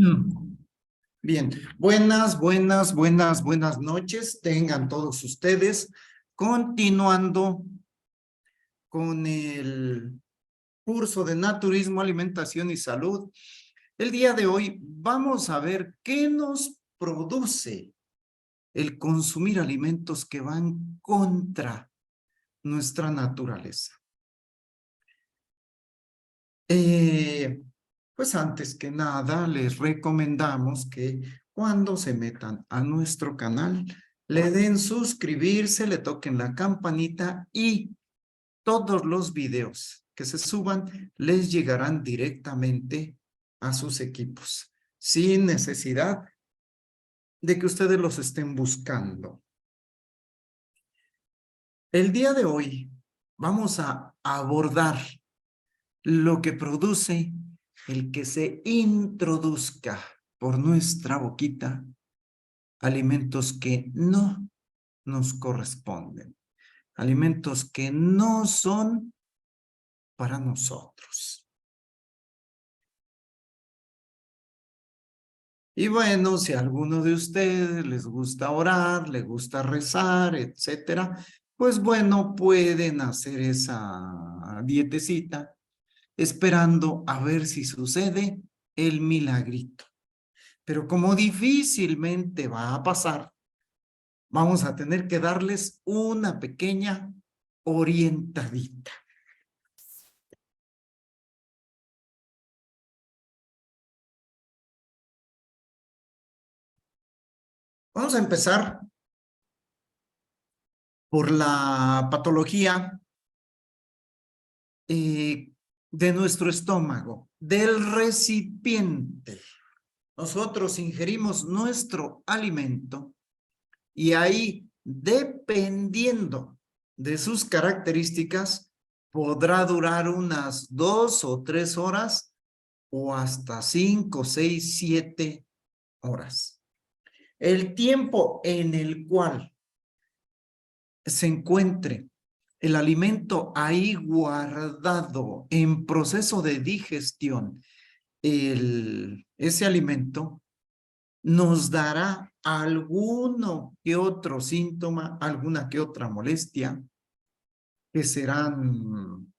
Mm. Bien, buenas noches. Tengan todos ustedes. Continuando con el curso de Naturismo, Alimentación y Salud. El día de hoy vamos a ver qué nos produce el consumir alimentos que van contra nuestra naturaleza. Pues antes que nada, les recomendamos que cuando se metan a nuestro canal, le den suscribirse, le toquen la campanita y todos los videos que se suban les llegarán directamente a sus equipos, sin necesidad de que ustedes los estén buscando. El día de hoy vamos a abordar lo que produce el que se introduzca por nuestra boquita alimentos que no nos corresponden, alimentos que no son para nosotros. Y bueno, si a alguno de ustedes les gusta orar, les gusta rezar, etcétera, pues bueno, pueden hacer esa dietecita esperando a ver si sucede el milagrito. Pero como difícilmente va a pasar, vamos a tener que darles una pequeña orientadita. Vamos a empezar por la patología de nuestro estómago, del recipiente. Nosotros ingerimos nuestro alimento y ahí, dependiendo de sus características, podrá durar unas 2 o 3 horas o hasta 5, 6, 7 horas. El tiempo en el cual se encuentre el alimento ahí guardado en proceso de digestión, ese alimento nos dará alguno que otro síntoma, alguna que otra molestia, que serán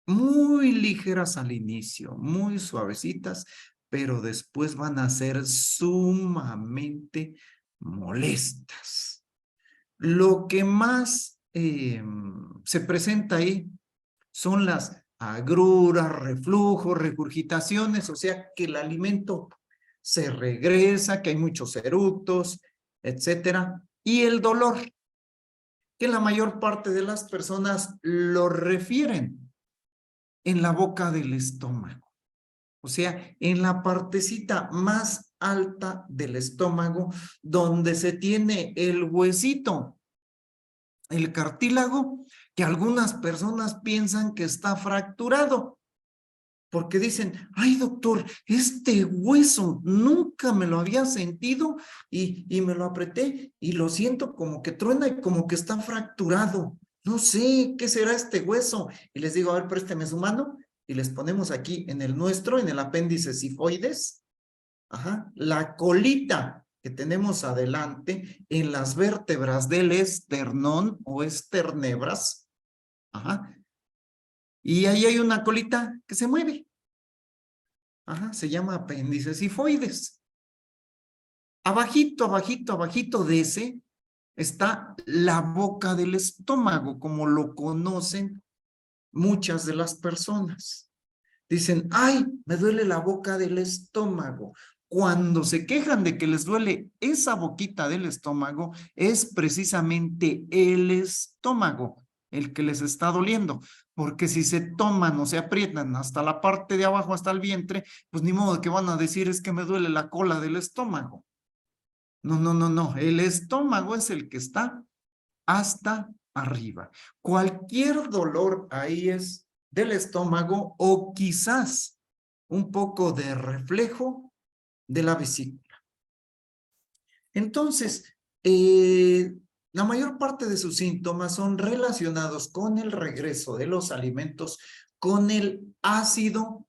muy ligeras al inicio, muy suavecitas, pero después van a ser sumamente molestas. Lo que más se presenta ahí son las agruras, reflujos, regurgitaciones, o sea que el alimento se regresa, que hay muchos eructos, etcétera, y el dolor, que la mayor parte de las personas lo refieren en la boca del estómago, o sea, en la partecita más alta del estómago, donde se tiene el huesito, el cartílago, que algunas personas piensan que está fracturado, porque dicen, ay doctor, este hueso nunca me lo había sentido y me lo apreté y lo siento como que truena y como que está fracturado. No sé, ¿qué será este hueso? Y les digo, a ver, présteme su mano y les ponemos aquí en el nuestro, en el apéndice sifoides, la colita que tenemos adelante en las vértebras del esternón o esternebras, y ahí hay una colita que se mueve. Se llama apéndice sifoides. Abajito de ese está la boca del estómago, como lo conocen muchas de las personas. Dicen, ay, me duele la boca del estómago. Cuando se quejan de que les duele esa boquita del estómago, es precisamente el estómago el que les está doliendo, porque si se toman o se aprietan hasta la parte de abajo, hasta el vientre, pues ni modo que van a decir es que me duele la cola del estómago. No, el estómago es el que está hasta arriba. Cualquier dolor ahí es del estómago o quizás un poco de reflejo de la vesícula. Entonces, la mayor parte de sus síntomas son relacionados con el regreso de los alimentos, con el ácido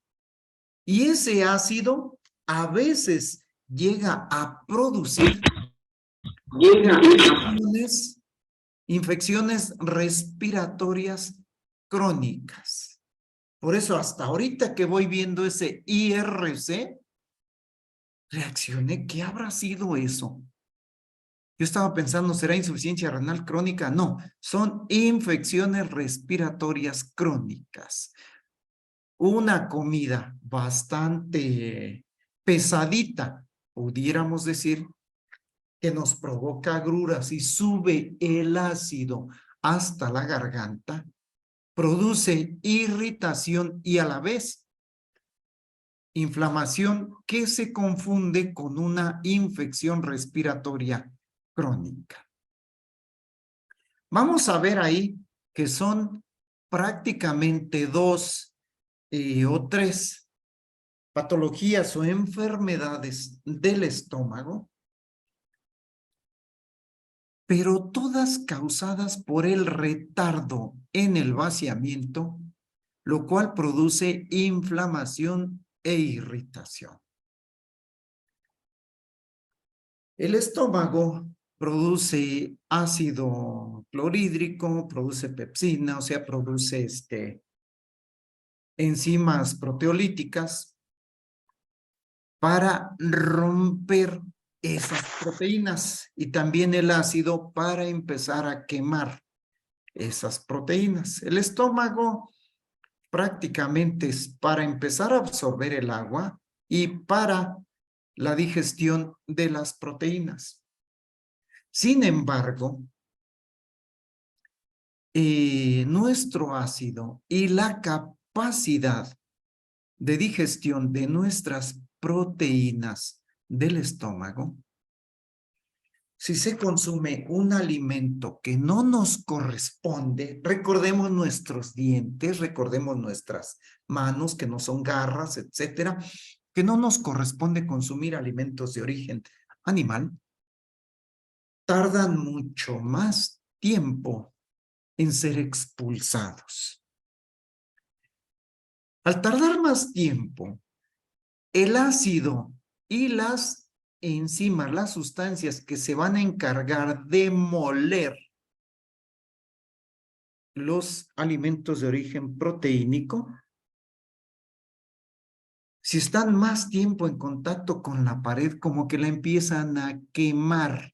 Y ese ácido a veces llega a producir infecciones respiratorias crónicas. Por eso hasta ahorita que voy viendo ese IRC, reaccioné, ¿qué habrá sido eso? Yo estaba pensando, ¿será insuficiencia renal crónica? No, son infecciones respiratorias crónicas. Una comida bastante pesadita, pudiéramos decir, que nos provoca agruras y sube el ácido hasta la garganta, produce irritación y a la vez inflamación que se confunde con una infección respiratoria crónica. Vamos a ver ahí que son prácticamente dos o tres patologías o enfermedades del estómago, pero todas causadas por el retardo en el vaciamiento, lo cual produce inflamación e irritación. El estómago produce ácido clorhídrico, produce pepsina, o sea, produce enzimas proteolíticas para romper esas proteínas y también el ácido para empezar a quemar esas proteínas. El estómago prácticamente es para empezar a absorber el agua y para la digestión de las proteínas. Sin embargo, nuestro ácido y la capacidad de digestión de nuestras proteínas del estómago, si se consume un alimento que no nos corresponde, recordemos nuestros dientes, recordemos nuestras manos, que no son garras, etcétera, que no nos corresponde consumir alimentos de origen animal, tardan mucho más tiempo en ser expulsados. Al tardar más tiempo, el ácido y las enzimas, las sustancias que se van a encargar de moler los alimentos de origen proteínico, si están más tiempo en contacto con la pared, como que la empiezan a quemar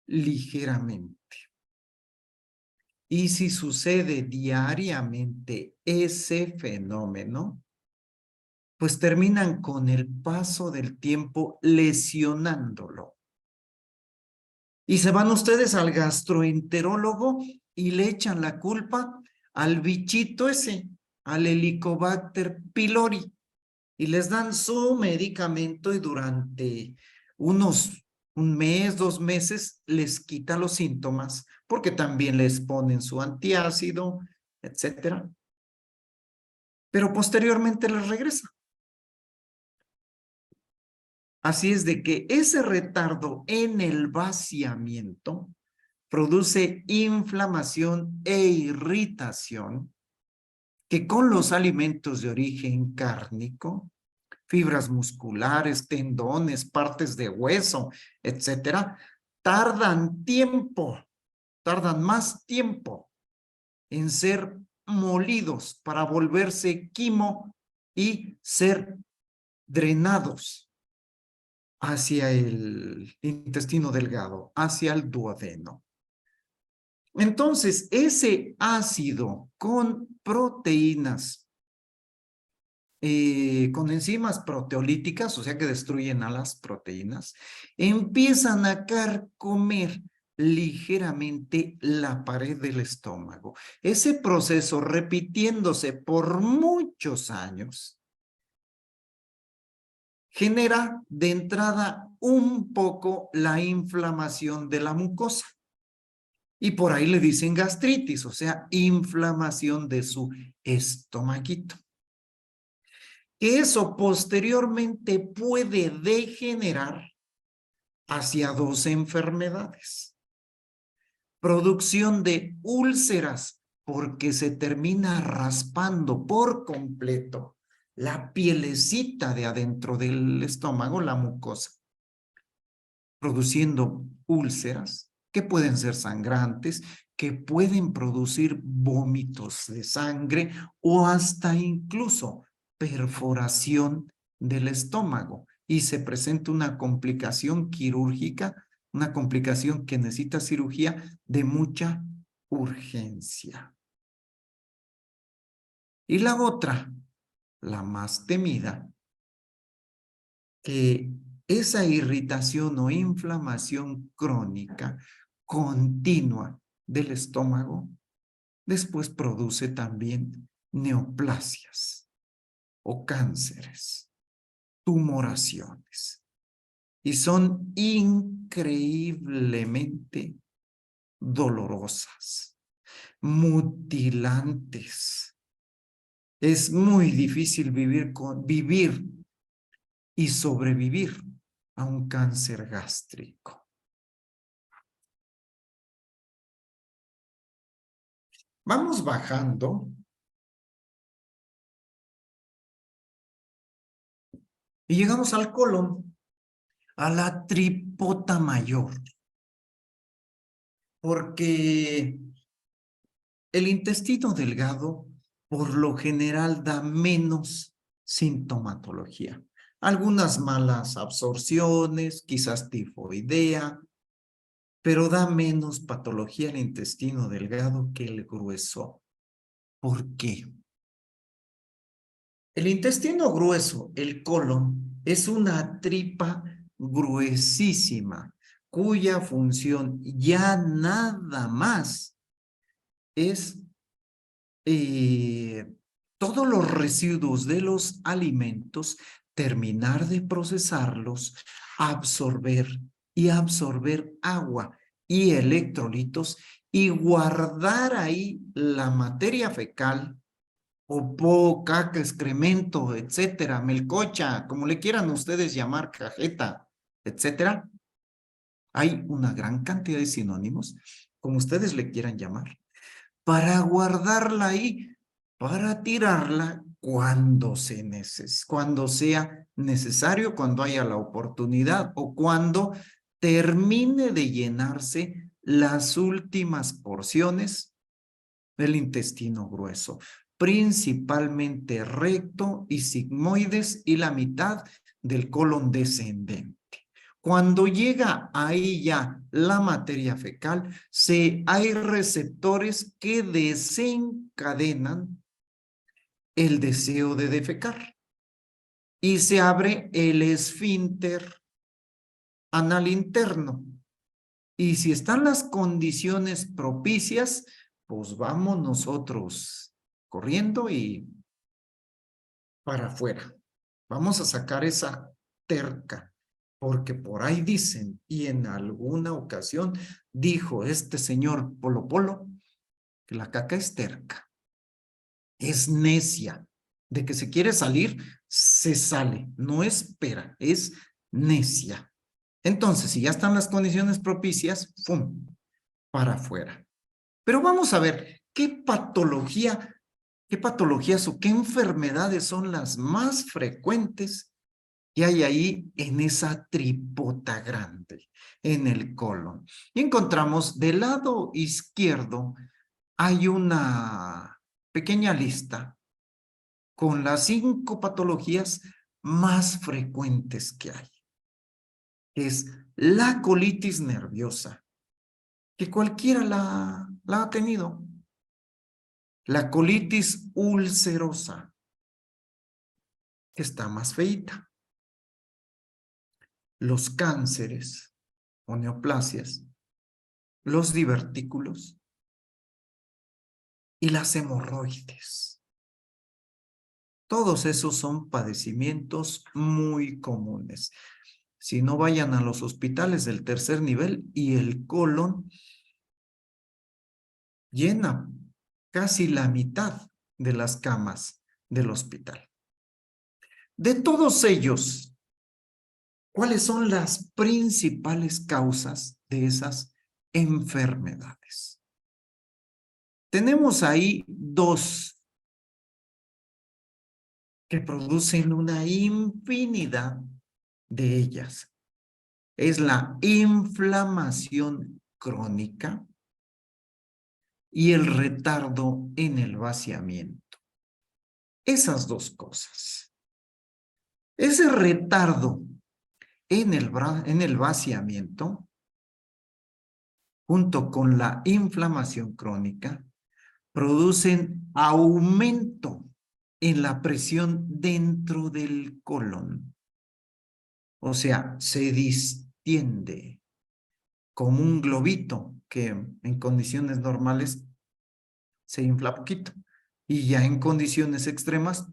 ligeramente. Y si sucede diariamente ese fenómeno, pues terminan con el paso del tiempo lesionándolo. Y se van ustedes al gastroenterólogo y le echan la culpa al bichito ese, al Helicobacter pylori, y les dan su medicamento y durante un mes, 2 meses, les quita los síntomas, porque también les ponen su antiácido, etcétera. Pero posteriormente les regresa. Así es de que ese retardo en el vaciamiento produce inflamación e irritación que con los alimentos de origen cárnico, fibras musculares, tendones, partes de hueso, etcétera, tardan más tiempo en ser molidos para volverse quimo y ser drenados hacia el intestino delgado, hacia el duodeno. Entonces, ese ácido con proteínas, con enzimas proteolíticas, o sea que destruyen a las proteínas, empiezan a carcomer ligeramente la pared del estómago. Ese proceso repitiéndose por muchos años genera de entrada un poco la inflamación de la mucosa. Y por ahí le dicen gastritis, o sea, inflamación de su estomaguito. Que eso posteriormente puede degenerar hacia dos enfermedades. Producción de úlceras, porque se termina raspando por completo la pielecita de adentro del estómago, la mucosa, produciendo úlceras que pueden ser sangrantes, que pueden producir vómitos de sangre o hasta incluso perforación del estómago y se presenta una complicación quirúrgica, una complicación que necesita cirugía de mucha urgencia. Y la otra, la más temida, que esa irritación o inflamación crónica continua del estómago después produce también neoplasias o cánceres, tumoraciones, y son increíblemente dolorosas, mutilantes. Es muy difícil vivir y sobrevivir a un cáncer gástrico. Vamos bajando y llegamos al colon, a la tripota mayor, porque el intestino delgado por lo general da menos sintomatología. Algunas malas absorciones, quizás tifoidea, pero da menos patología el intestino delgado que el grueso. ¿Por qué? El intestino grueso, el colon, es una tripa gruesísima, cuya función ya nada más es todos los residuos de los alimentos, terminar de procesarlos, absorber y absorber agua y electrolitos y guardar ahí la materia fecal, popó, caca, excremento, etcétera, melcocha, como le quieran ustedes llamar, cajeta, etcétera. Hay una gran cantidad de sinónimos, como ustedes le quieran llamar, para guardarla ahí, para tirarla cuando cuando sea necesario, cuando haya la oportunidad o cuando termine de llenarse las últimas porciones del intestino grueso, principalmente recto y sigmoides y la mitad del colon descendente. Cuando llega ahí ya la materia fecal, hay receptores que desencadenan el deseo de defecar y se abre el esfínter anal interno. Y si están las condiciones propicias, pues vamos nosotros corriendo y para afuera. Vamos a sacar esa terca, porque por ahí dicen, y en alguna ocasión dijo este señor Polo Polo, que la caca es terca, es necia, de que se quiere salir, se sale, no espera, es necia. Entonces, si ya están las condiciones propicias, ¡fum!, para afuera. Pero vamos a ver, ¿qué patologías o qué enfermedades son las más frecuentes que hay ahí en esa tripota grande, en el colon? Y encontramos del lado izquierdo, hay una pequeña lista con las 5 patologías más frecuentes que hay. Es la colitis nerviosa, que cualquiera la ha tenido. La colitis ulcerosa, que está más feita. Los cánceres o neoplasias, los divertículos y las hemorroides. Todos esos son padecimientos muy comunes. Si no, vayan a los hospitales del tercer nivel y el colon llena casi la mitad de las camas del hospital. De todos ellos, ¿cuáles son las principales causas de esas enfermedades? Tenemos ahí dos que producen una infinidad de ellas. Es la inflamación crónica y el retardo en el vaciamiento. Esas dos cosas. Ese retardo en el vaciamiento, junto con la inflamación crónica, producen aumento en la presión dentro del colon. O sea, se distiende como un globito que en condiciones normales se infla poquito y ya en condiciones extremas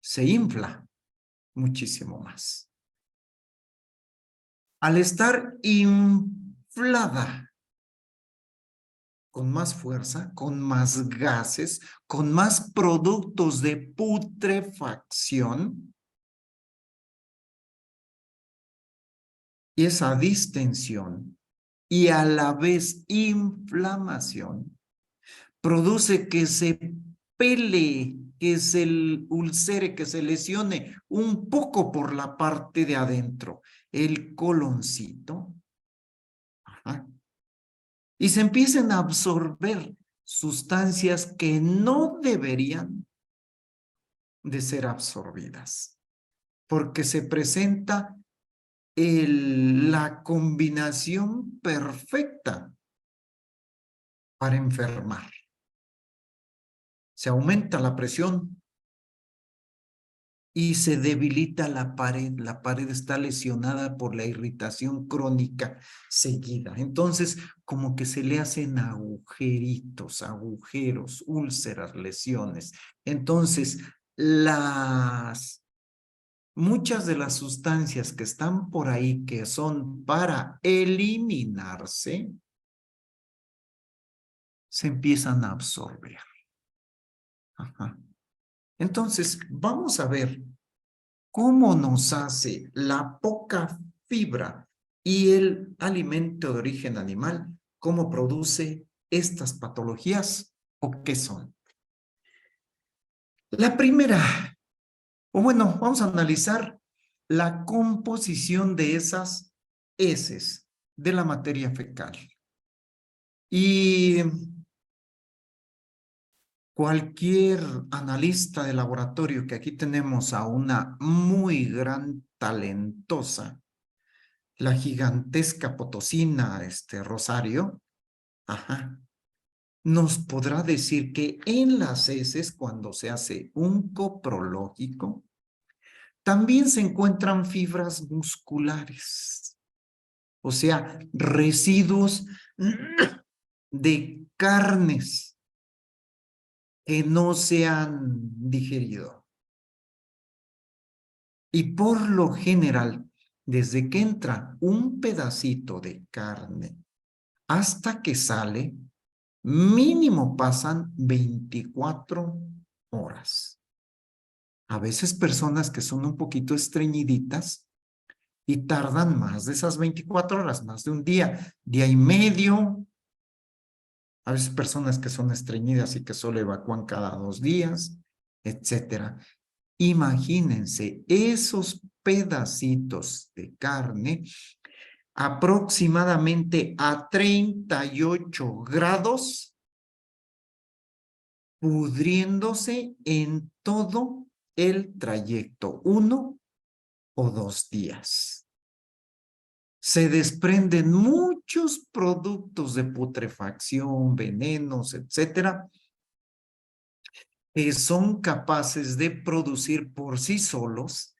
se infla muchísimo más. Al estar inflada con más fuerza, con más gases, con más productos de putrefacción, y esa distensión y a la vez inflamación produce que se pele, que se ulcere, que se lesione un poco por la parte de adentro, el coloncito, ajá, y se empiecen a absorber sustancias que no deberían de ser absorbidas, porque se presenta la combinación perfecta para enfermar. Se aumenta la presión y se debilita la pared. La pared está lesionada por la irritación crónica seguida. Entonces, como que se le hacen agujeritos, agujeros, úlceras, lesiones. Entonces, muchas de las sustancias que están por ahí, que son para eliminarse, se empiezan a absorber. Ajá. Entonces, vamos a ver cómo nos hace la poca fibra y el alimento de origen animal, cómo produce estas patologías o qué son. La primera, o bueno, vamos a analizar la composición de esas heces de la materia fecal. Y cualquier analista de laboratorio, que aquí tenemos a una muy gran talentosa, la gigantesca potosina, Rosario, ajá, nos podrá decir que en las heces, cuando se hace un coprológico, también se encuentran fibras musculares, o sea, residuos de carnes que no se han digerido. Y por lo general, desde que entra un pedacito de carne hasta que sale, mínimo pasan 24 horas. A veces personas que son un poquito estreñiditas y tardan más de esas 24 horas, más de un día, día y medio. A veces personas que son estreñidas y que solo evacúan cada 2 días, etcétera. Imagínense esos pedacitos de carne aproximadamente a 38 grados, pudriéndose en todo el trayecto, 1 o 2 días. Se desprenden muchos productos de putrefacción, venenos, etcétera, que son capaces de producir por sí solos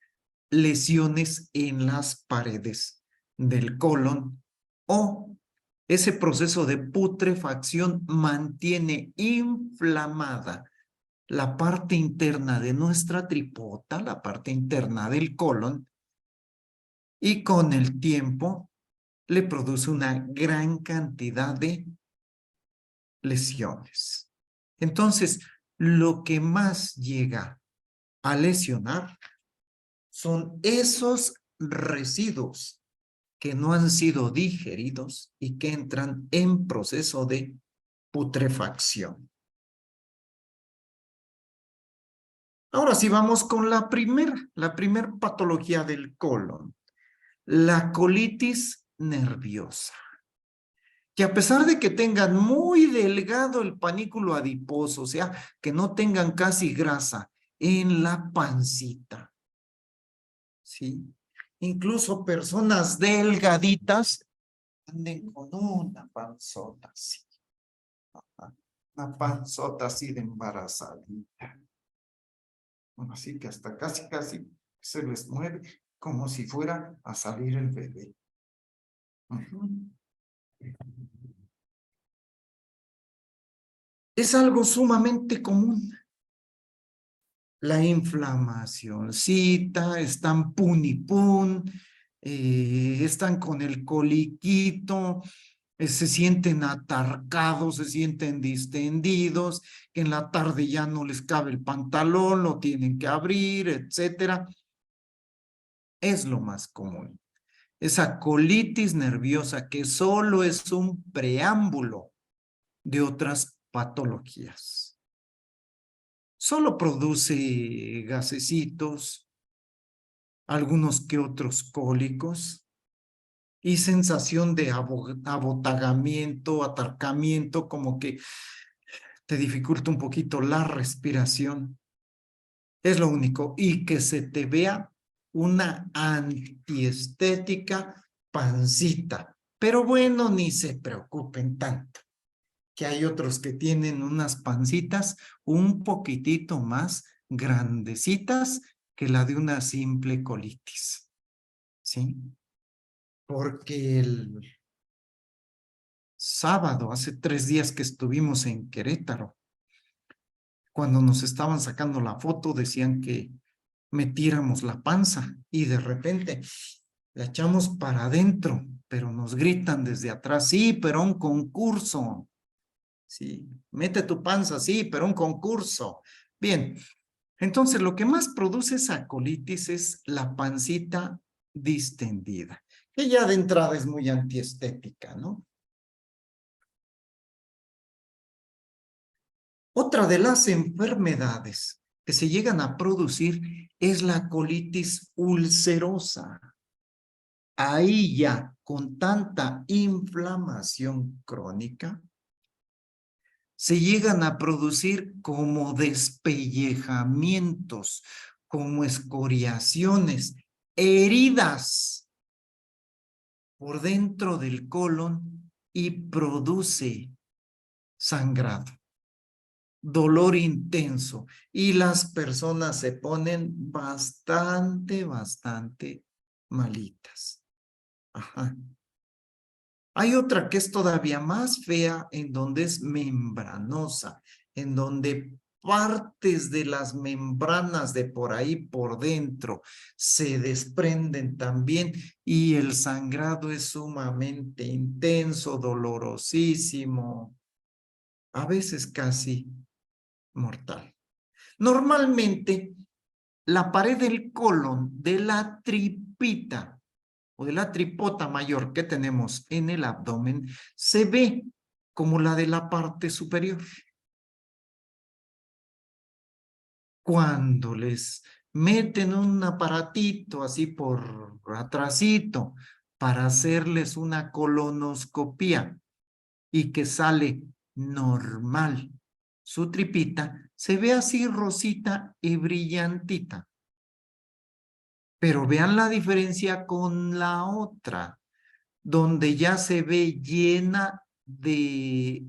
lesiones en las paredes del colon, o ese proceso de putrefacción mantiene inflamada la parte interna de nuestra tripota, la parte interna del colon, y con el tiempo le produce una gran cantidad de lesiones. Entonces, lo que más llega a lesionar son esos residuos que no han sido digeridos y que entran en proceso de putrefacción. Ahora sí vamos con la primer patología del colon, la colitis nerviosa, que a pesar de que tengan muy delgado el panículo adiposo, o sea, que no tengan casi grasa en la pancita, ¿sí? Incluso personas delgaditas anden con una panzota así, una panzota así de embarazadita. Así que hasta casi se les mueve como si fuera a salir el bebé. Es algo sumamente común. La inflamacióncita, están pun y pun, están con el coliquito, se sienten atarcados, se sienten distendidos, que en la tarde ya no les cabe el pantalón, lo tienen que abrir, etcétera. Es lo más común. Esa colitis nerviosa que solo es un preámbulo de otras patologías. Solo produce gasecitos, algunos que otros cólicos y sensación de abotagamiento, atarcamiento, como que te dificulta un poquito la respiración. Es lo único. Y que se te vea una antiestética pancita. Pero bueno, ni se preocupen tanto, que hay otros que tienen unas pancitas un poquitito más grandecitas que la de una simple colitis, ¿sí? Porque el sábado, hace 3 días que estuvimos en Querétaro, cuando nos estaban sacando la foto, decían que metiéramos la panza y de repente la echamos para adentro, pero nos gritan desde atrás, sí, pero un concurso. Sí, mete tu panza, sí, pero un concurso. Bien, entonces lo que más produce esa colitis es la pancita distendida, que ya de entrada es muy antiestética, ¿no? Otra de las enfermedades que se llegan a producir es la colitis ulcerosa. Ahí ya, con tanta inflamación crónica, se llegan a producir como despellejamientos, como escoriaciones, heridas por dentro del colon y produce sangrado, dolor intenso y las personas se ponen bastante malitas. Ajá. Hay otra que es todavía más fea, en donde es membranosa, en donde partes de las membranas de por ahí por dentro se desprenden también y el sangrado es sumamente intenso, dolorosísimo, a veces casi mortal. Normalmente, la pared del colon de la tripita o de la tripota mayor que tenemos en el abdomen se ve como la de la parte superior. Cuando les meten un aparatito así por atrasito para hacerles una colonoscopía y que sale normal su tripita, se ve así rosita y brillantita. Pero vean la diferencia con la otra, donde ya se ve llena de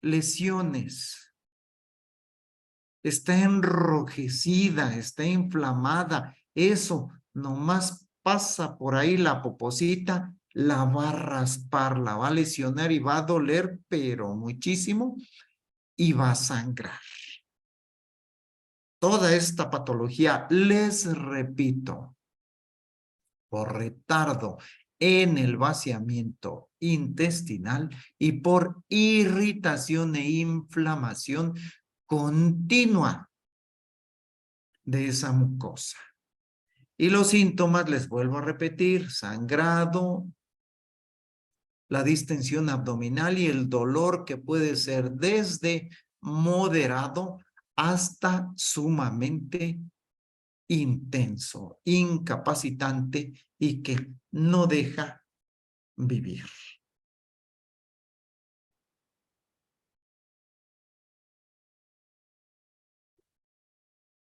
lesiones, está enrojecida, está inflamada. Eso nomás pasa por ahí la poposita, la va a raspar, la va a lesionar y va a doler, pero muchísimo, y va a sangrar. Toda esta patología, les repito, por retardo en el vaciamiento intestinal y por irritación e inflamación continua de esa mucosa. Y los síntomas, les vuelvo a repetir, sangrado, la distensión abdominal y el dolor que puede ser desde moderado hasta sumamente intenso, incapacitante y que no deja vivir.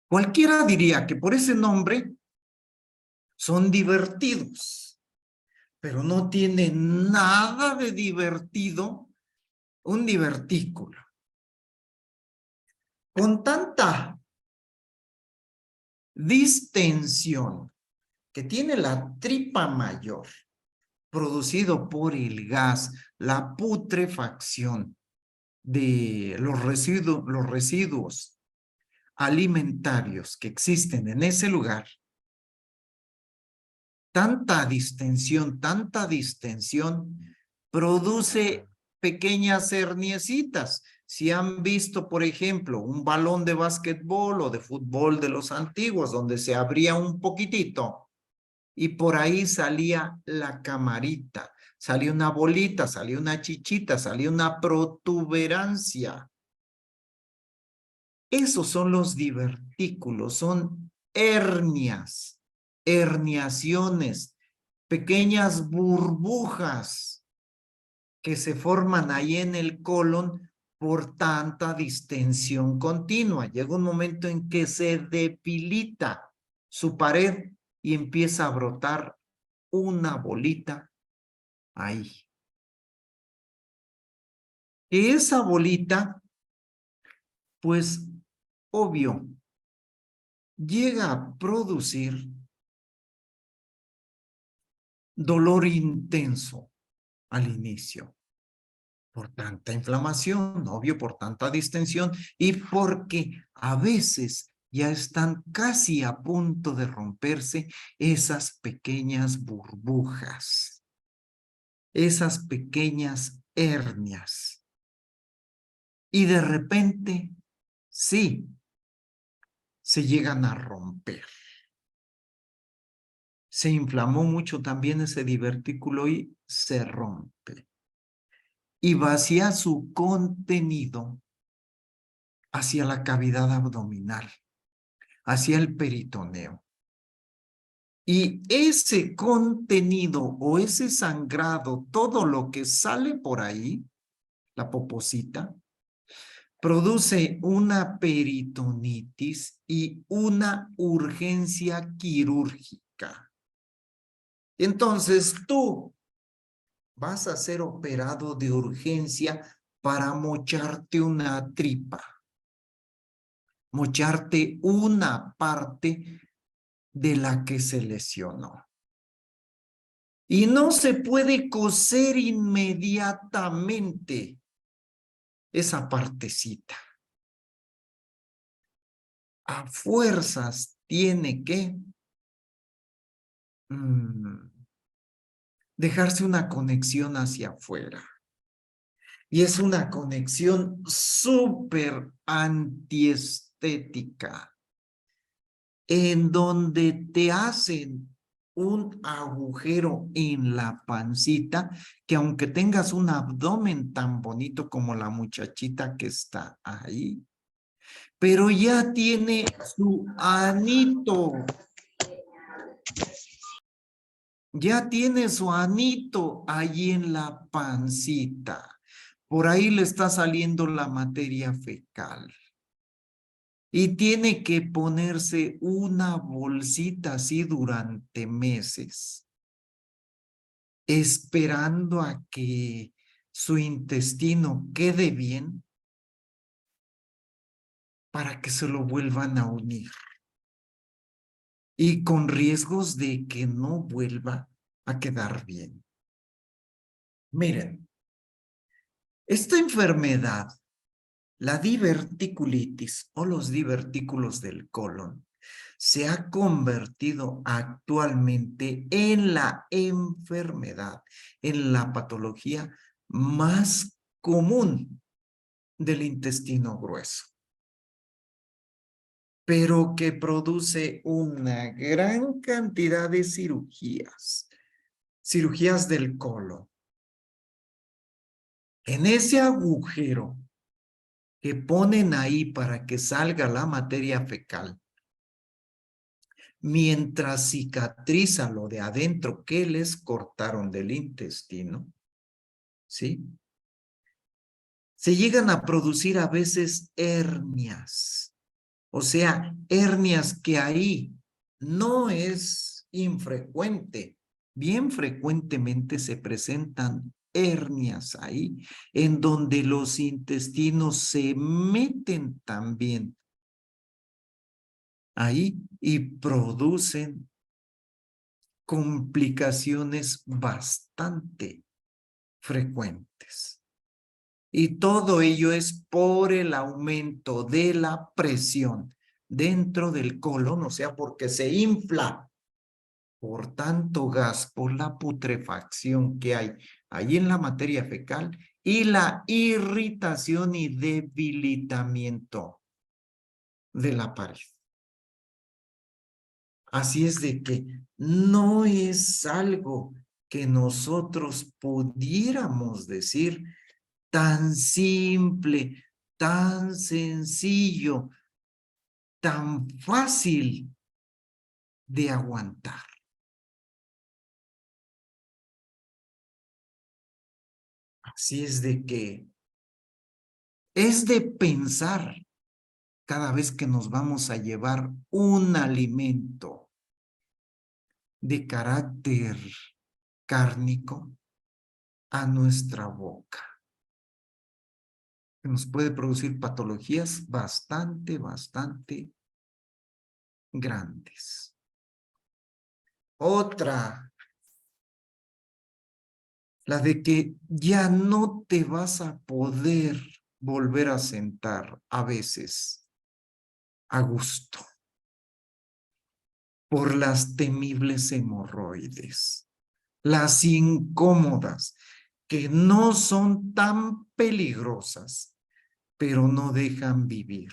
Cualquiera diría que por ese nombre son divertidos, pero no tiene nada de divertido un divertículo. Con tanta distensión que tiene la tripa mayor, producido por el gas, la putrefacción de los residuos alimentarios que existen en ese lugar, tanta distensión, produce pequeñas herniecitas. Si han visto, por ejemplo, un balón de básquetbol o de fútbol de los antiguos, donde se abría un poquitito y por ahí salía la camarita, salía una bolita, salía una chichita, salía una protuberancia. Esos son los divertículos, son hernias, herniaciones, pequeñas burbujas que se forman ahí en el colon por tanta distensión continua. Llega un momento en que se debilita su pared y empieza a brotar una bolita ahí. Y esa bolita, pues, obvio, llega a producir dolor intenso al inicio, por tanta inflamación, obvio, por tanta distensión y porque a veces ya están casi a punto de romperse esas pequeñas burbujas, esas pequeñas hernias. Y de repente, sí, se llegan a romper. Se inflamó mucho también ese divertículo y se rompe. Y vacía su contenido hacia la cavidad abdominal, hacia el peritoneo. Y ese contenido o ese sangrado, todo lo que sale por ahí, la poposita, produce una peritonitis y una urgencia quirúrgica. Entonces tú vas a ser operado de urgencia para mocharte una tripa, mocharte una parte de la que se lesionó. Y no se puede coser inmediatamente esa partecita. A fuerzas tiene que dejarse una conexión hacia afuera. Y es una conexión súper antiestética, en donde te hacen un agujero en la pancita, que aunque tengas un abdomen tan bonito como la muchachita que está ahí, pero ya tiene su anito. Ya tiene su anito ahí en la pancita. Por ahí le está saliendo la materia fecal. Y tiene que ponerse una bolsita así durante meses, esperando a que su intestino quede bien para que se lo vuelvan a unir. Y con riesgos de que no vuelva a quedar bien. Miren, esta enfermedad, la diverticulitis o los divertículos del colon, se ha convertido actualmente en la enfermedad, en la patología más común del intestino grueso, pero que produce una gran cantidad de cirugías del colon. En ese agujero que ponen ahí para que salga la materia fecal, mientras cicatriza lo de adentro que les cortaron del intestino, ¿sí? Se llegan a producir a veces hernias, o sea, hernias que ahí no es infrecuente, bien frecuentemente se presentan hernias ahí, en donde los intestinos se meten también ahí y producen complicaciones bastante frecuentes. Y todo ello es por el aumento de la presión dentro del colon, o sea, porque se infla por tanto gas, por la putrefacción que hay ahí en la materia fecal y la irritación y debilitamiento de la pared. Así es de que no es algo que nosotros pudiéramos decir tan simple, tan sencillo, tan fácil de aguantar. Así es de que es de pensar cada vez que nos vamos a llevar un alimento de carácter cárnico a nuestra boca, que nos puede producir patologías bastante grandes. Otra, la de que ya no te vas a poder volver a sentar a veces a gusto por las temibles hemorroides, las incómodas, que no son tan peligrosas, pero no dejan vivir.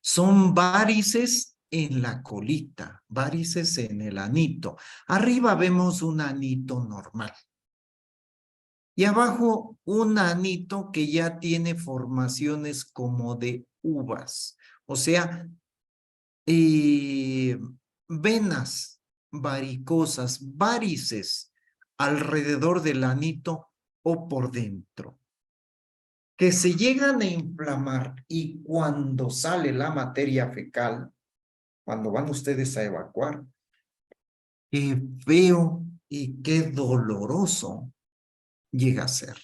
Son varices en la colita, varices en el anito. Arriba vemos un anito normal. Y abajo un anito que ya tiene formaciones como de uvas. O sea, venas varicosas, varices alrededor del anito o por dentro, que se llegan a inflamar y cuando sale la materia fecal, cuando van ustedes a evacuar, qué feo y qué doloroso llega a ser.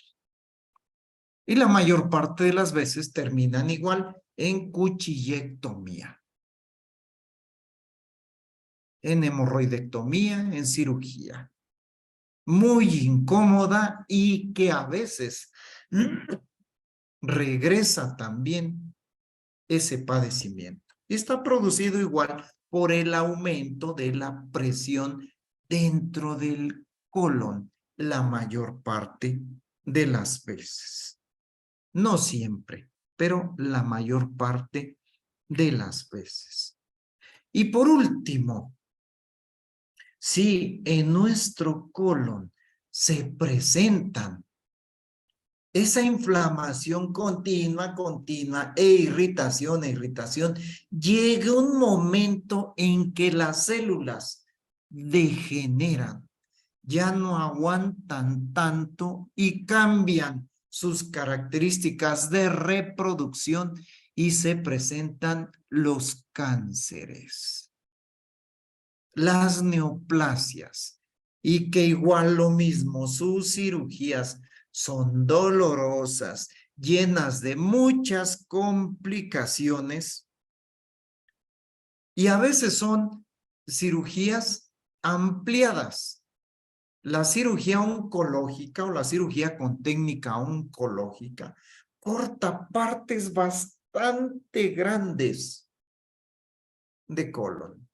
Y la mayor parte de las veces terminan igual en cuchillectomía, en hemorroidectomía, en cirugía. Muy incómoda y que a veces regresa también ese padecimiento. Y está producido igual por el aumento de la presión dentro del colon la mayor parte de las veces. No siempre, pero la mayor parte de las veces. Y por último, si en nuestro colon se presentan esa inflamación continua e irritación, llega un momento en que las células degeneran, ya no aguantan tanto y cambian sus características de reproducción y se presentan los cánceres, las neoplasias, y que igual lo mismo, sus cirugías son dolorosas, llenas de muchas complicaciones y a veces son cirugías ampliadas. La cirugía oncológica o la cirugía con técnica oncológica corta partes bastante grandes de colon.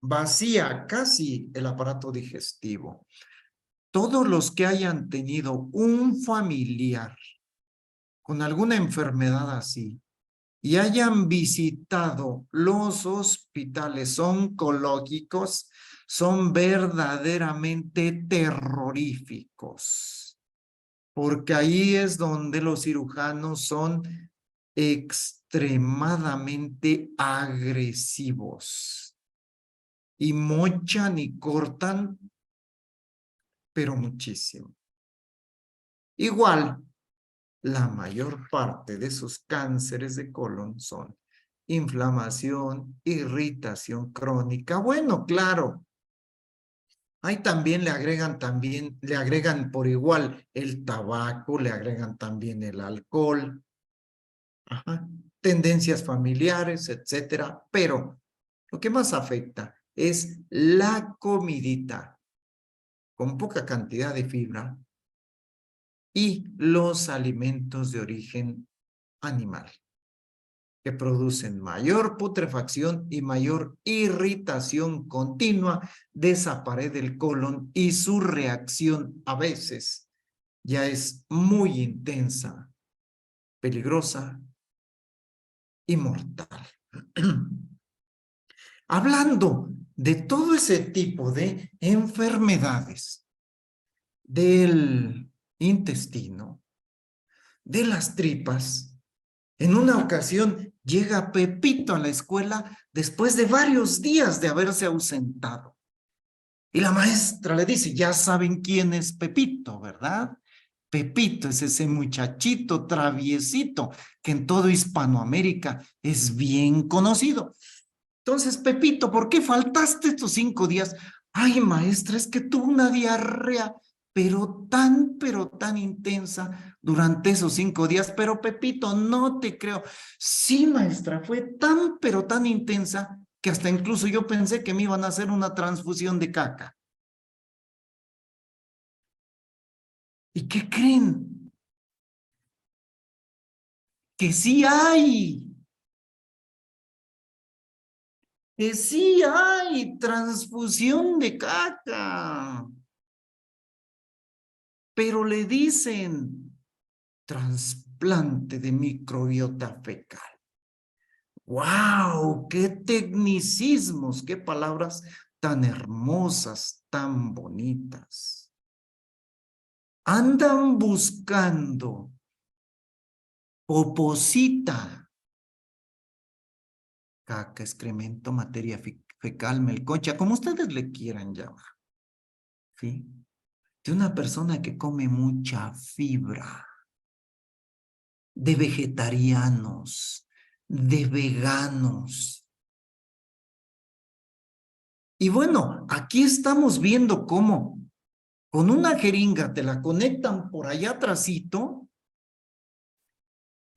Vacía casi el aparato digestivo. Todos los que hayan tenido un familiar con alguna enfermedad así y hayan visitado los hospitales oncológicos son verdaderamente terroríficos, porque ahí es donde los cirujanos son extremadamente agresivos y mochan y cortan, pero muchísimo. Igual, la mayor parte de esos cánceres de colon son inflamación, irritación crónica. Bueno, claro, ahí también le agregan por igual el tabaco, le agregan también el alcohol, ajá, tendencias familiares, etcétera. Pero lo que más afecta es la comidita con poca cantidad de fibra y los alimentos de origen animal, que producen mayor putrefacción y mayor irritación continua de esa pared del colon, y su reacción a veces ya es muy intensa, peligrosa y mortal. Hablando de todo ese tipo de enfermedades del intestino, de las tripas, en una ocasión llega Pepito a la escuela después de varios días de haberse ausentado. Y la maestra le dice, ya saben quién es Pepito, ¿verdad? Pepito es ese muchachito traviesito que en todo Hispanoamérica es bien conocido. Entonces, Pepito, ¿por qué faltaste estos 5 días? Ay, maestra, es que tuve una diarrea, pero tan intensa durante esos 5 días. Pero, Pepito, no te creo. Sí, maestra, fue pero tan intensa que hasta incluso yo pensé que me iban a hacer una transfusión de caca. ¿Y qué creen? Que sí hay, que sí hay transfusión de caca. Pero le dicen trasplante de microbiota fecal. ¡Wow! ¡Qué tecnicismos! ¡Qué palabras tan hermosas, tan bonitas! Andan buscando poposita, caca, excremento, materia fecal, melcocha, como ustedes le quieran llamar, ¿sí? De una persona que come mucha fibra, de vegetarianos, de veganos. Y bueno, aquí estamos viendo cómo con una jeringa te la conectan por allá atrásito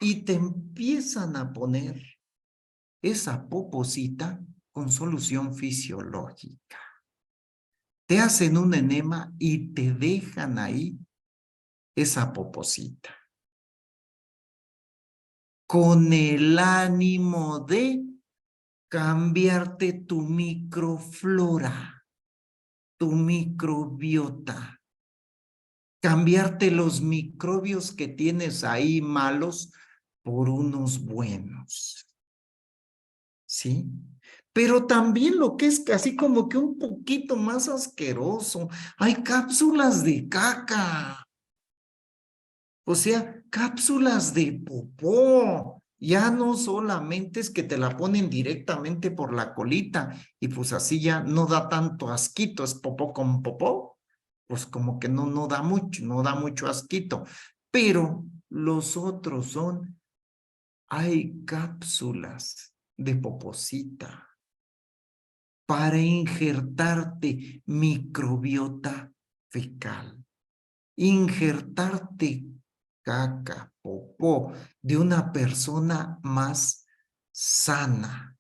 y te empiezan a poner esa poposita con solución fisiológica. Te hacen un enema y te dejan ahí esa poposita, con el ánimo de cambiarte tu microflora, tu microbiota, cambiarte los microbios que tienes ahí malos por unos buenos, ¿sí? Pero también lo que es casi como que un poquito más asqueroso, hay cápsulas de caca, o sea, cápsulas de popó. Ya no solamente es que te la ponen directamente por la colita y pues así ya no da tanto asquito, es popó con popó, pues como que no da mucho, no da mucho asquito. Pero los otros son, hay cápsulas de poposita para injertarte microbiota fecal, injertarte caca, popó de una persona más sana,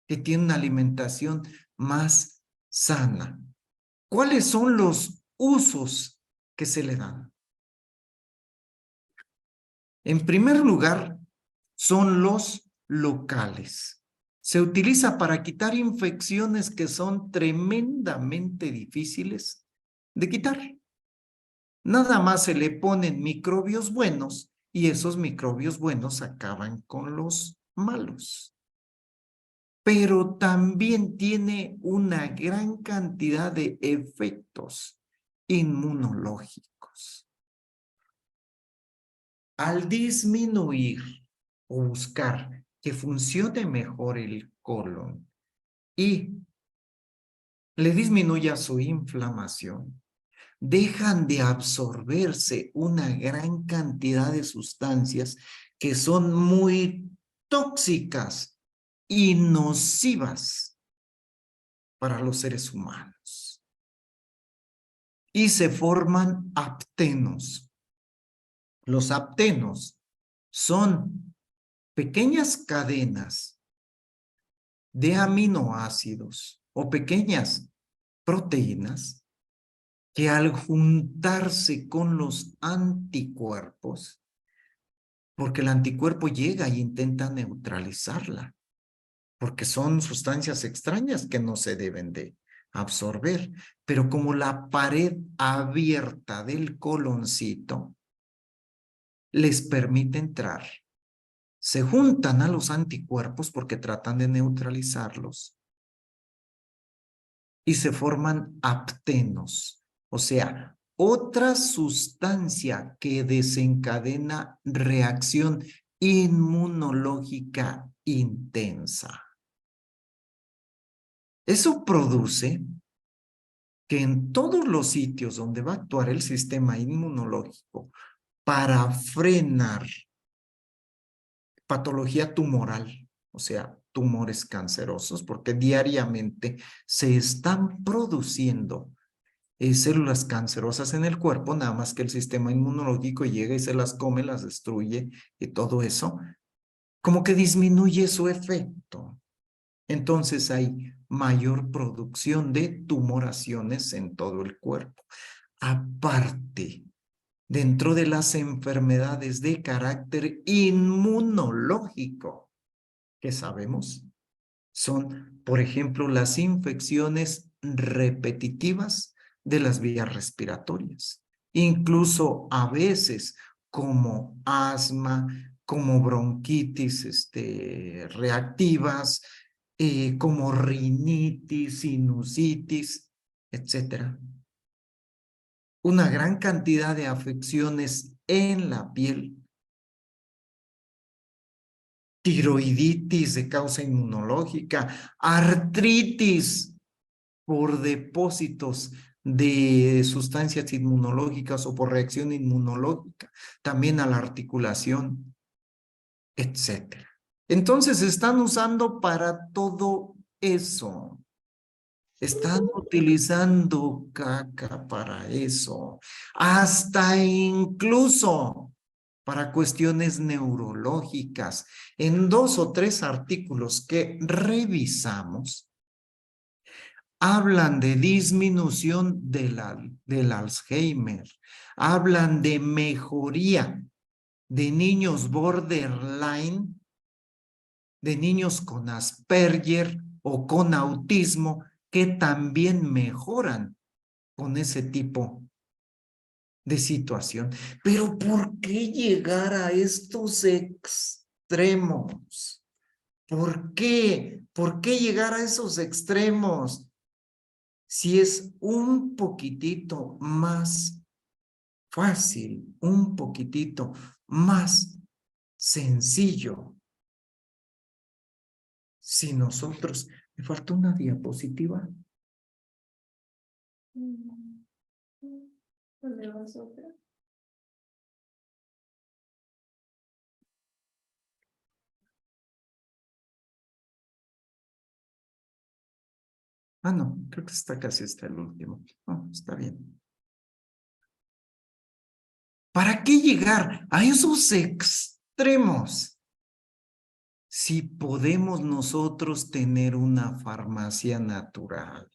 que tiene una alimentación más sana. ¿Cuáles son los usos que se le dan? En primer lugar, son los locales. Se utiliza para quitar infecciones que son tremendamente difíciles de quitar. Nada más se le ponen microbios buenos y esos microbios buenos acaban con los malos. Pero también tiene una gran cantidad de efectos inmunológicos. Al disminuir o buscar que funcione mejor el colon y le disminuya su inflamación, dejan de absorberse una gran cantidad de sustancias que son muy tóxicas y nocivas para los seres humanos. Y se forman aptenos. Los aptenos son pequeñas cadenas de aminoácidos o pequeñas proteínas que al juntarse con los anticuerpos, porque el anticuerpo llega e intenta neutralizarla, porque son sustancias extrañas que no se deben de absorber, pero como la pared abierta del coloncito les permite entrar, se juntan a los anticuerpos porque tratan de neutralizarlos y se forman aptenos, o sea, otra sustancia que desencadena reacción inmunológica intensa. Eso produce que en todos los sitios donde va a actuar el sistema inmunológico para frenar patología tumoral, o sea, tumores cancerosos, porque diariamente se están produciendo células cancerosas en el cuerpo, nada más que el sistema inmunológico llega y se las come, las destruye y todo eso, como que disminuye su efecto. Entonces hay mayor producción de tumoraciones en todo el cuerpo. Aparte, dentro de las enfermedades de carácter inmunológico, que sabemos, son, por ejemplo, las infecciones repetitivas de las vías respiratorias. Incluso a veces como asma, como bronquitis reactivas, como rinitis, sinusitis, etcétera. Una gran cantidad de afecciones en la piel, tiroiditis de causa inmunológica, artritis por depósitos de sustancias inmunológicas o por reacción inmunológica, también a la articulación, etcétera. Entonces están usando para todo eso. Están utilizando caca para eso, hasta incluso para cuestiones neurológicas. En 2 o 3 artículos que revisamos, hablan de disminución del Alzheimer, hablan de mejoría de niños borderline, de niños con Asperger o con autismo, que también mejoran con ese tipo de situación. Pero ¿por qué llegar a estos extremos? ¿Por qué? ¿Por qué llegar a esos extremos? Si es un poquitito más fácil, un poquitito más sencillo. Si nosotros, me falta una diapositiva. ¿Dónde vas otra? Ah, no, creo que está casi hasta el último. Oh, está bien. ¿Para qué llegar a esos extremos? Si podemos nosotros tener una farmacia natural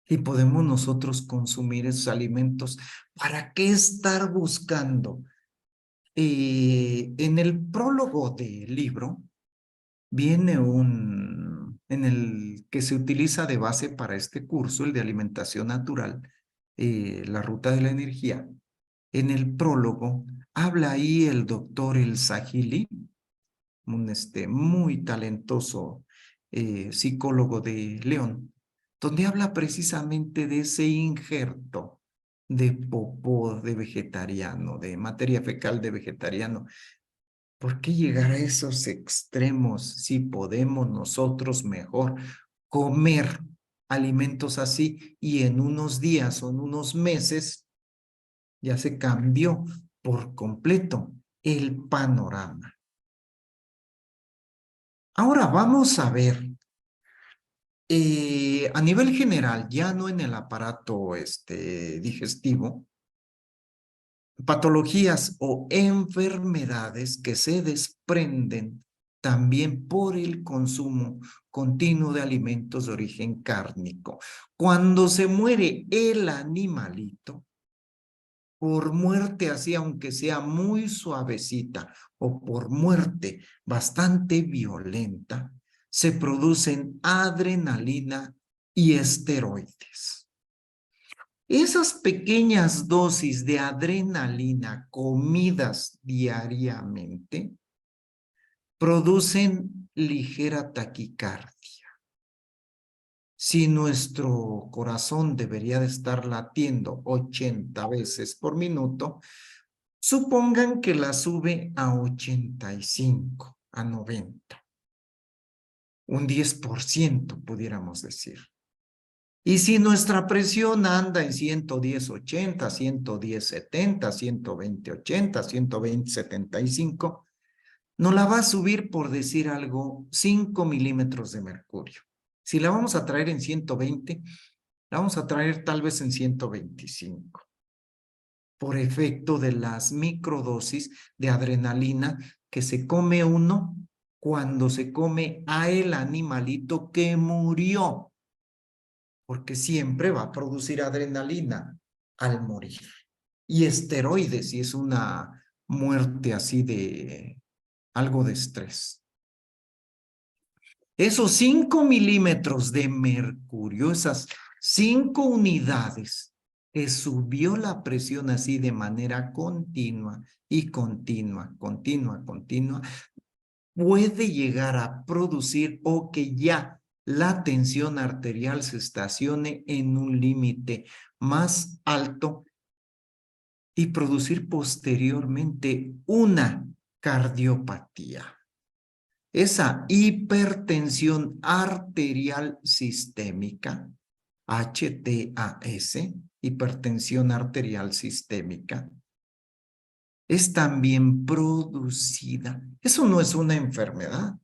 y podemos nosotros consumir esos alimentos, ¿para qué estar buscando? En el prólogo del libro viene en el que se utiliza de base para este curso, el de alimentación natural, la ruta de la energía. En el prólogo habla ahí el doctor El Sahili, un muy talentoso psicólogo de León, donde habla precisamente de ese injerto de popó de vegetariano, de materia fecal de vegetariano. ¿Por qué llegar a esos extremos si podemos nosotros mejor comer alimentos así y en unos días o en unos meses ya se cambió por completo el panorama? Ahora vamos a ver, a nivel general, ya no en el aparato digestivo, patologías o enfermedades que se desprenden también por el consumo continuo de alimentos de origen cárnico. Cuando se muere el animalito, por muerte así, aunque sea muy suavecita, o por muerte bastante violenta, se producen adrenalina y esteroides. Esas pequeñas dosis de adrenalina comidas diariamente producen ligera taquicardia. Si nuestro corazón debería de estar latiendo 80 veces por minuto, supongan que la sube a 85, a 90. Un 10% pudiéramos decir. Y si nuestra presión anda en 110/80, 110/70, 120/80, 120/75, nos la va a subir, por decir algo, 5 milímetros de mercurio. Si la vamos a traer en 120, la vamos a traer tal vez en 125, por efecto de las microdosis de adrenalina que se come uno cuando se come a el animalito que murió, porque siempre va a producir adrenalina al morir. Y esteroides, si es una muerte así de algo de estrés. Esos 5 milímetros de mercurio, esas 5 unidades, que subió la presión así de manera continua y continua, puede llegar a producir o que ya la tensión arterial se estacione en un límite más alto y producir posteriormente una cardiopatía. Esa hipertensión arterial sistémica, HTAS, hipertensión arterial sistémica, es también producida. Eso no es una enfermedad,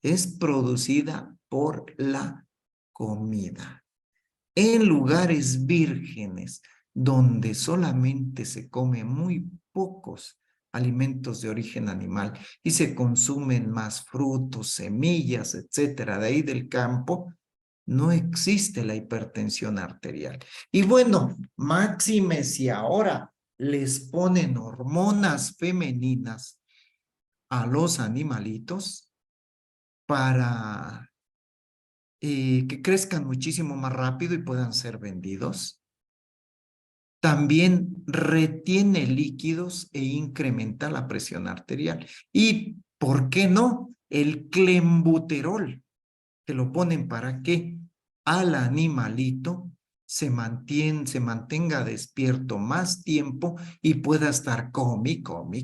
es producida por la comida. En lugares vírgenes, donde solamente se come muy pocos alimentos de origen animal y se consumen más frutos, semillas, etcétera, de ahí del campo, no existe la hipertensión arterial. Y bueno, máxime si ahora les ponen hormonas femeninas a los animalitos para que crezcan muchísimo más rápido y puedan ser vendidos. También retiene líquidos e incrementa la presión arterial. Y, ¿por qué no? El clenbuterol, que lo ponen para que al animalito se mantenga despierto más tiempo y pueda estar come y engorde,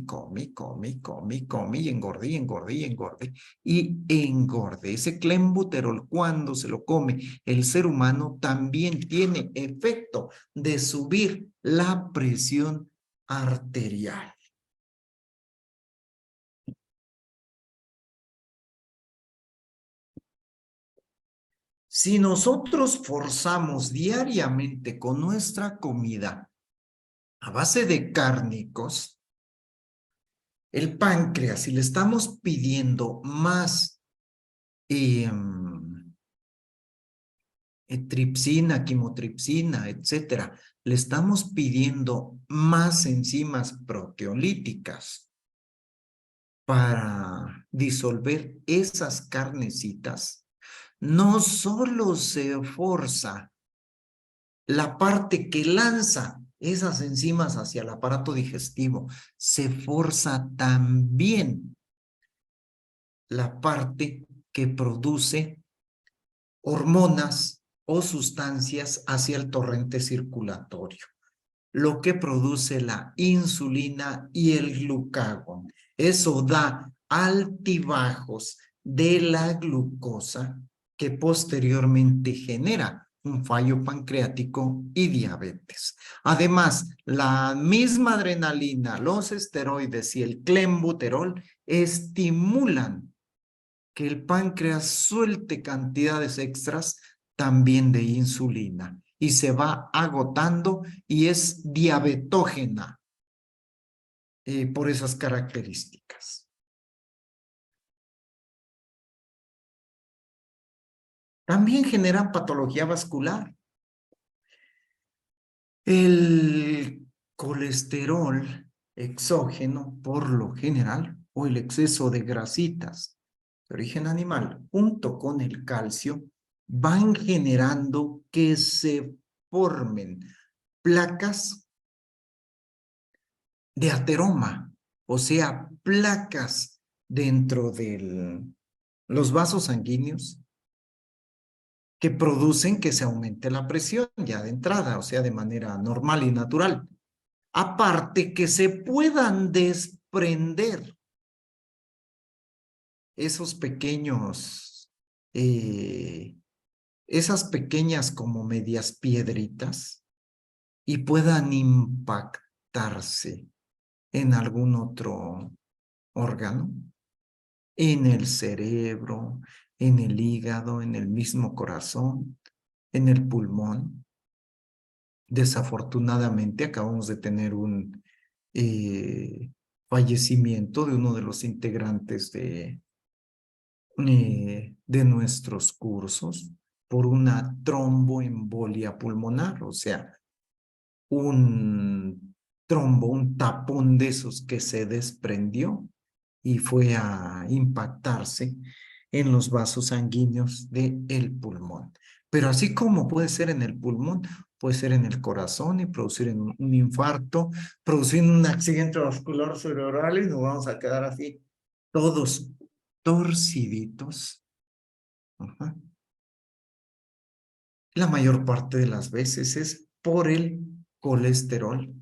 y engorde, y engorde, y engorde. Ese clenbuterol, cuando se lo come el ser humano, también tiene efecto de subir la presión arterial. Si nosotros forzamos diariamente con nuestra comida a base de cárnicos, el páncreas, si le estamos pidiendo más tripsina, quimotripsina, etcétera, le estamos pidiendo más enzimas proteolíticas para disolver esas carnecitas, no solo se forza la parte que lanza esas enzimas hacia el aparato digestivo, se forza también la parte que produce hormonas o sustancias hacia el torrente circulatorio. lo que produce la insulina y el glucagón. Eso da altibajos de la glucosa que posteriormente genera un fallo pancreático y diabetes. Además, la misma adrenalina, los esteroides y el clenbuterol estimulan que el páncreas suelte cantidades extras también de insulina y se va agotando y es diabetógena por esas características. También generan patología vascular. El colesterol exógeno, por lo general, o el exceso de grasitas de origen animal, junto con el calcio, van generando que se formen placas de ateroma, o sea, placas dentro de los vasos sanguíneos que producen que se aumente la presión ya de entrada, o sea, de manera normal y natural. Aparte que se puedan desprender esos pequeños, esas pequeñas como medias piedritas y puedan impactarse en algún otro órgano, en el cerebro, en el hígado, en el mismo corazón, en el pulmón. Desafortunadamente acabamos de tener un fallecimiento de uno de los integrantes de nuestros cursos por una tromboembolia pulmonar, o sea, un trombo, un tapón de esos que se desprendió y fue a impactarse en los vasos sanguíneos del pulmón. Pero así como puede ser en el pulmón, puede ser en el corazón y producir un infarto, producir un accidente vascular cerebral y nos vamos a quedar así, todos torciditos. Ajá. La mayor parte de las veces es por el colesterol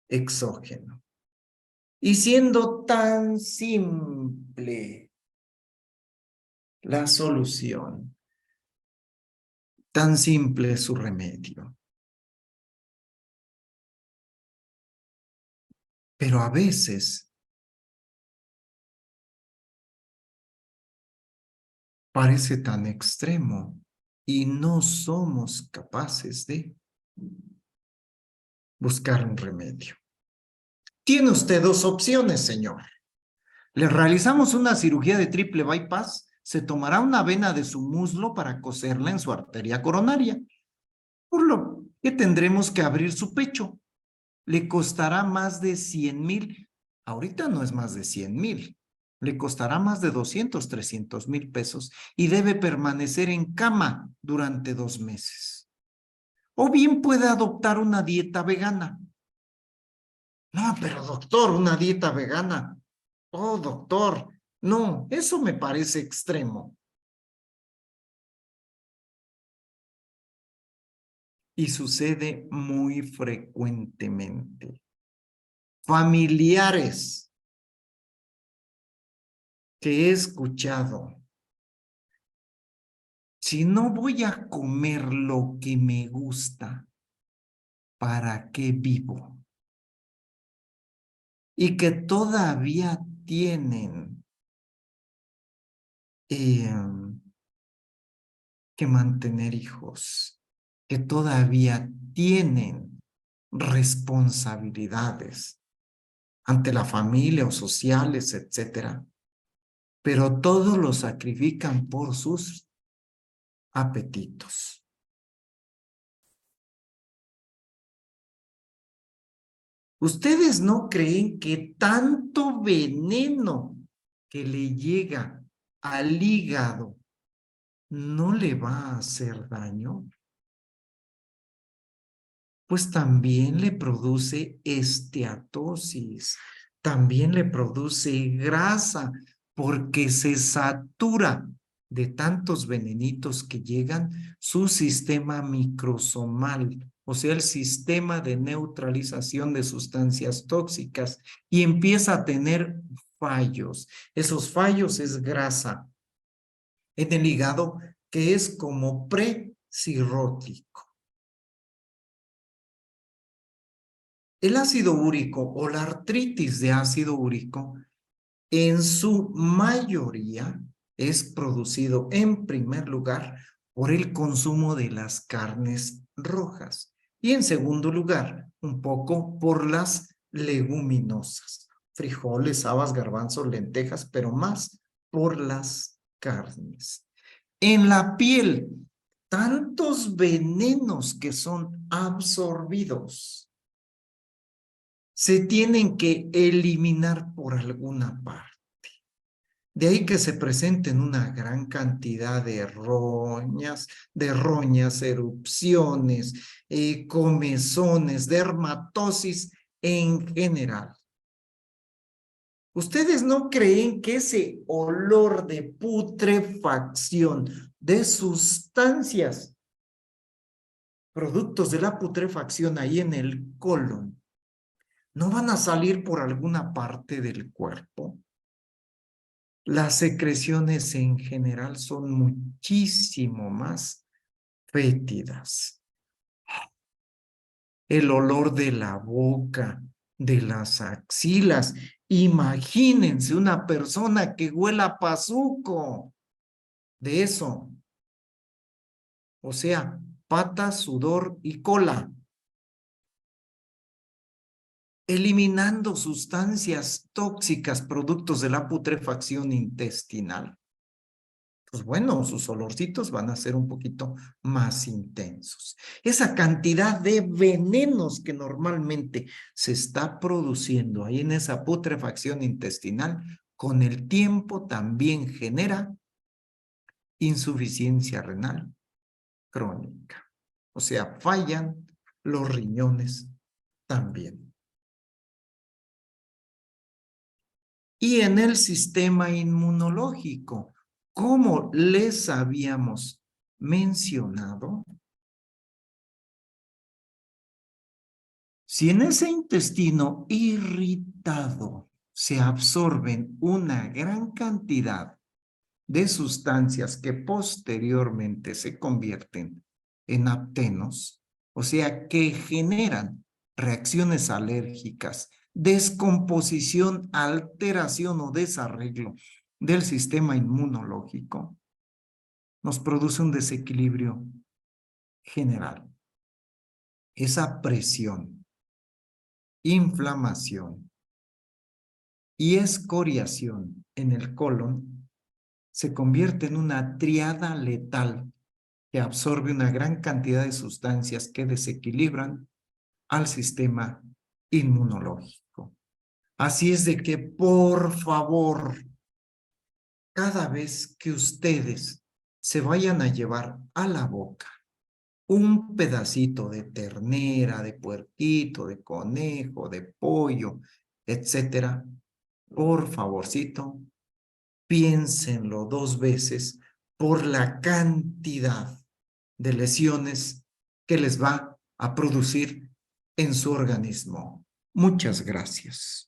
exógeno. Y siendo tan simple la solución, tan simple su remedio. Pero a veces parece tan extremo y no somos capaces de buscar un remedio. Tiene usted dos opciones, señor. Le realizamos una cirugía de triple bypass, se tomará una vena de su muslo para coserla en su arteria coronaria, por lo que tendremos que abrir su pecho. Le costará más de 100,000. Ahorita no es más de 100,000. Le costará más de 200, 300,000 pesos y debe permanecer en cama durante 2 meses. O bien puede adoptar una dieta vegana. No, pero doctor, una dieta vegana. Oh, doctor, no, eso me parece extremo. Y sucede muy frecuentemente. Familiares que he escuchado. Si no voy a comer lo que me gusta, ¿para qué vivo? Y que todavía tienen que mantener hijos, que todavía tienen responsabilidades ante la familia o sociales, etcétera, pero todo lo sacrifican por sus apetitos. ¿Ustedes no creen que tanto veneno que le llega al hígado no le va a hacer daño? Pues también le produce esteatosis, también le produce grasa, porque se satura de tantos venenitos que llegan su sistema microsomal o sea, el sistema de neutralización de sustancias tóxicas, y empieza a tener fallos. Esos fallos es grasa en el hígado, que es como precirrótico. El ácido úrico o la artritis de ácido úrico, en su mayoría, es producido en primer lugar por el consumo de las carnes rojas y en segundo lugar, un poco por las leguminosas, frijoles, habas, garbanzos, lentejas, pero más por las carnes. En la piel, tantos venenos que son absorbidos se tienen que eliminar por alguna parte. De ahí que se presenten una gran cantidad de roñas, erupciones, comezones, dermatosis en general. ¿Ustedes no creen que ese olor de putrefacción de sustancias, productos de la putrefacción ahí en el colon, no van a salir por alguna parte del cuerpo? Las secreciones en general son muchísimo más fétidas. El olor de la boca, de las axilas. Imagínense una persona que huela a pazuco. De eso. O sea, patas, sudor y cola. Eliminando sustancias tóxicas productos de la putrefacción intestinal. Pues bueno, sus olorcitos van a ser un poquito más intensos. Esa cantidad de venenos que normalmente se está produciendo ahí en esa putrefacción intestinal, con el tiempo también genera insuficiencia renal crónica. O sea, fallan los riñones también. Y en el sistema inmunológico, como les habíamos mencionado, si en ese intestino irritado se absorben una gran cantidad de sustancias que posteriormente se convierten en aptenos, o sea, que generan reacciones alérgicas, descomposición, alteración o desarreglo del sistema inmunológico, nos produce un desequilibrio general. Esa presión, inflamación y escoriación en el colon se convierte en una triada letal que absorbe una gran cantidad de sustancias que desequilibran al sistema inmunológico. Así es de que, por favor, cada vez que ustedes se vayan a llevar a la boca un pedacito de ternera, de puerquito, de conejo, de pollo, etcétera, por favorcito, piénsenlo 2 veces por la cantidad de lesiones que les va a producir en su organismo. Muchas gracias.